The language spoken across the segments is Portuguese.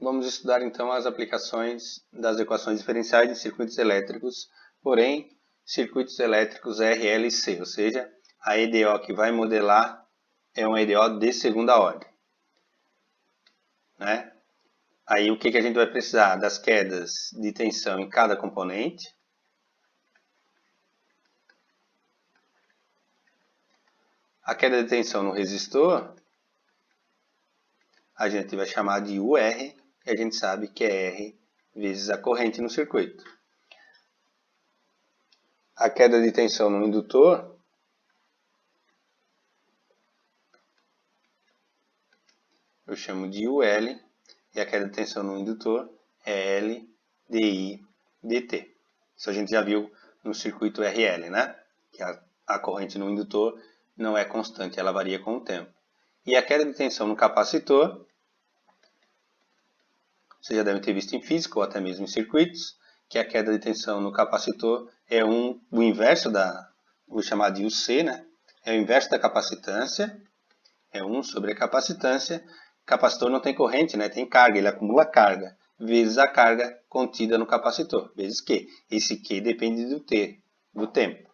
Vamos estudar então as aplicações das equações diferenciais em circuitos elétricos, porém circuitos elétricos RLC, ou seja, a EDO que vai modelar é uma EDO de segunda ordem, né? Aí o que a gente vai precisar? Das quedas de tensão em cada componente, a queda de tensão no resistor a gente vai chamar de UR, e a gente sabe que é R vezes a corrente no circuito. A queda de tensão no indutor eu chamo de UL, e a queda de tensão no indutor é L DI dt. Isso a gente já viu no circuito RL, né? Que a corrente no indutor não é constante, ela varia com o tempo. E a queda de tensão no capacitor, vocês já devem ter visto em física ou até mesmo em circuitos, que a queda de tensão no capacitor é o inverso vou chamar de UC, né? É o inverso da capacitância, é 1 sobre a capacitância. O capacitor não tem corrente, né? Tem carga, ele acumula carga, vezes a carga contida no capacitor, vezes Q. Esse Q depende do tempo.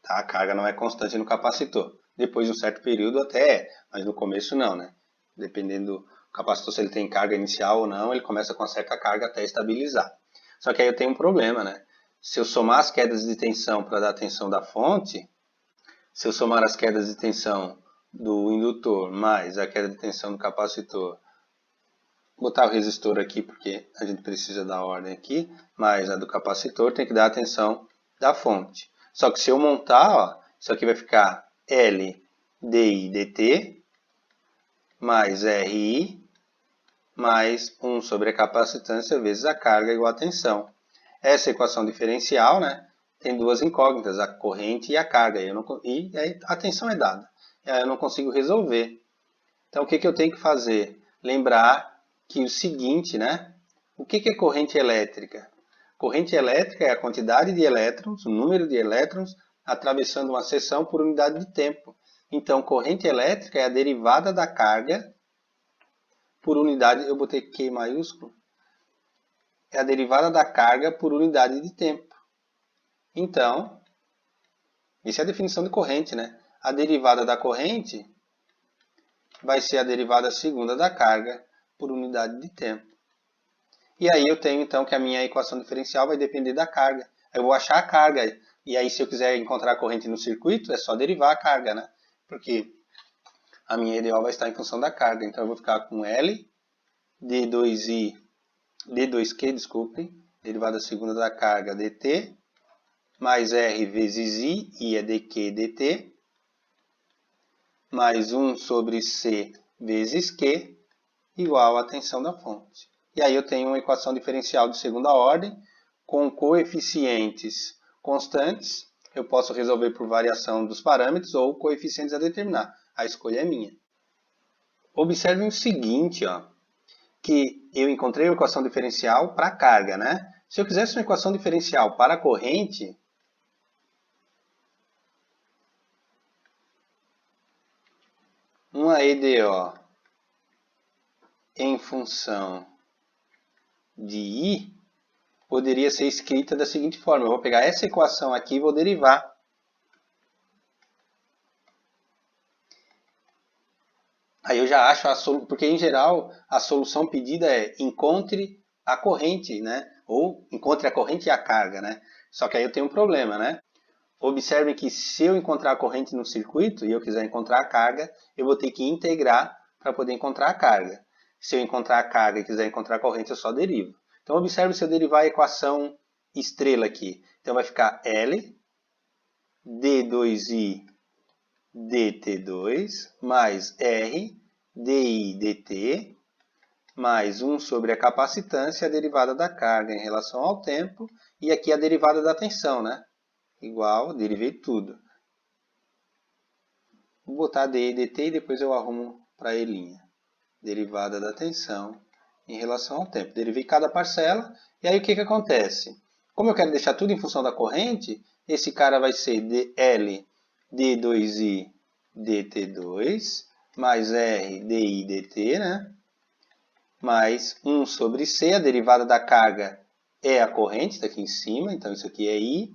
Tá? A carga não é constante no capacitor. Depois de um certo período até é, mas no começo não, né? Dependendo do capacitor, se ele tem carga inicial ou não, ele começa com certa carga até estabilizar. Só que aí eu tenho um problema, né? Se eu somar as quedas de tensão para dar a tensão da fonte, se eu somar as quedas de tensão do indutor mais a queda de tensão do capacitor, vou botar o resistor aqui porque a gente precisa da ordem aqui, mais a do capacitor, tem que dar a tensão da fonte. Só que se eu montar, ó, isso aqui vai ficar L DI dt mais RI mais 1 sobre a capacitância vezes a carga igual a tensão. Essa equação diferencial, né, tem duas incógnitas, a corrente e a carga, e aí a tensão é dada. E aí eu não consigo resolver. Então o que eu tenho que fazer? Lembrar que o seguinte, né? O que é corrente elétrica? Corrente elétrica é a quantidade de elétrons, o número de elétrons atravessando uma seção por unidade de tempo. Então, corrente elétrica é a derivada da carga por unidade, eu botei Q maiúsculo, é a derivada da carga por unidade de tempo. Então, essa é a definição de corrente, né? A derivada da corrente vai ser a derivada segunda da carga por unidade de tempo. E aí eu tenho então que a minha equação diferencial vai depender da carga. Eu vou achar a carga. E aí se eu quiser encontrar a corrente no circuito, é só derivar a carga, né? Porque a minha EDO vai estar em função da carga. Então eu vou ficar com L d2q, desculpe, derivada segunda da carga dt, mais R vezes I é dq dt, mais 1 sobre C vezes Q, igual à tensão da fonte. E aí eu tenho uma equação diferencial de segunda ordem, com coeficientes constantes. Eu posso resolver por variação dos parâmetros ou coeficientes a determinar. A escolha é minha. Observem o seguinte, ó, que eu encontrei uma equação diferencial para a carga, né? Se eu quisesse uma equação diferencial para a corrente, uma EDO em função de I poderia ser escrita da seguinte forma. Eu vou pegar essa equação aqui e vou derivar. Aí eu já acho a solução, porque em geral a solução pedida é encontre a corrente, né? Ou encontre a corrente e a carga, né? Só que aí eu tenho um problema, né? Observe que se eu encontrar a corrente no circuito e eu quiser encontrar a carga, eu vou ter que integrar para poder encontrar a carga. Se eu encontrar a carga e quiser encontrar a corrente, eu só derivo. Então observe se eu derivar a equação estrela aqui. Então vai ficar L d2i dt2 mais R di dt mais 1 sobre a capacitância, a derivada da carga em relação ao tempo, e aqui a derivada da tensão, né? Igual, derivei tudo. Vou botar di dt e depois eu arrumo para E'. Derivada da tensão em relação ao tempo. Derivei cada parcela, e aí o que acontece? Como eu quero deixar tudo em função da corrente, esse cara vai ser L d2i dt2 mais R di dt, né? mais 1 sobre C, a derivada da carga é a corrente, está aqui em cima, então isso aqui é I.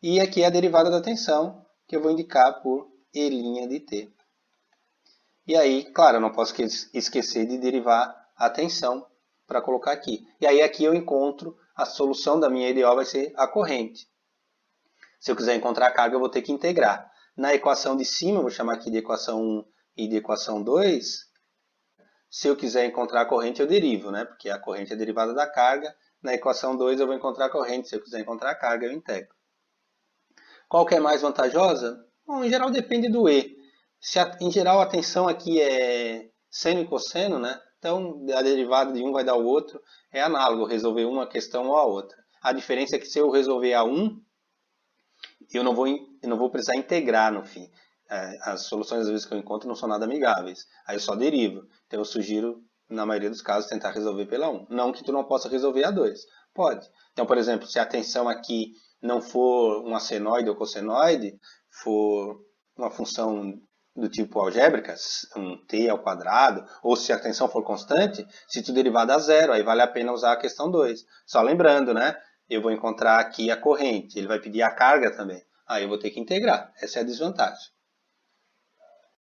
E aqui é a derivada da tensão, que eu vou indicar por E' de T. E aí, claro, eu não posso esquecer de derivar a tensão para colocar aqui. E aí aqui eu encontro a solução da minha EDO vai ser a corrente. Se eu quiser encontrar a carga, eu vou ter que integrar. Na equação de cima, eu vou chamar aqui de equação 1 e de equação 2. Se eu quiser encontrar a corrente, eu derivo, né? Porque a corrente é a derivada da carga. Na equação 2 eu vou encontrar a corrente. Se eu quiser encontrar a carga, eu integro. Qual que é mais vantajosa? Bom, em geral depende do E. Em geral a tensão aqui é seno e cosseno, né? Então a derivada de um vai dar o outro. É análogo resolver uma questão ou a outra. A diferença é que se eu resolver a 1, eu não vou precisar integrar no fim. As soluções às vezes que eu encontro não são nada amigáveis. Aí eu só derivo. Então eu sugiro, na maioria dos casos, tentar resolver pela 1. Não que tu não possa resolver a 2. Pode. Então, por exemplo, se a tensão aqui não for uma senoide ou cossenoide, for uma função do tipo algébrica, um t ao quadrado, ou se a tensão for constante, se tu derivar dá zero, aí vale a pena usar a questão 2. Só lembrando, né? Eu vou encontrar aqui a corrente, ele vai pedir a carga também. Aí eu vou ter que integrar. Essa é a desvantagem.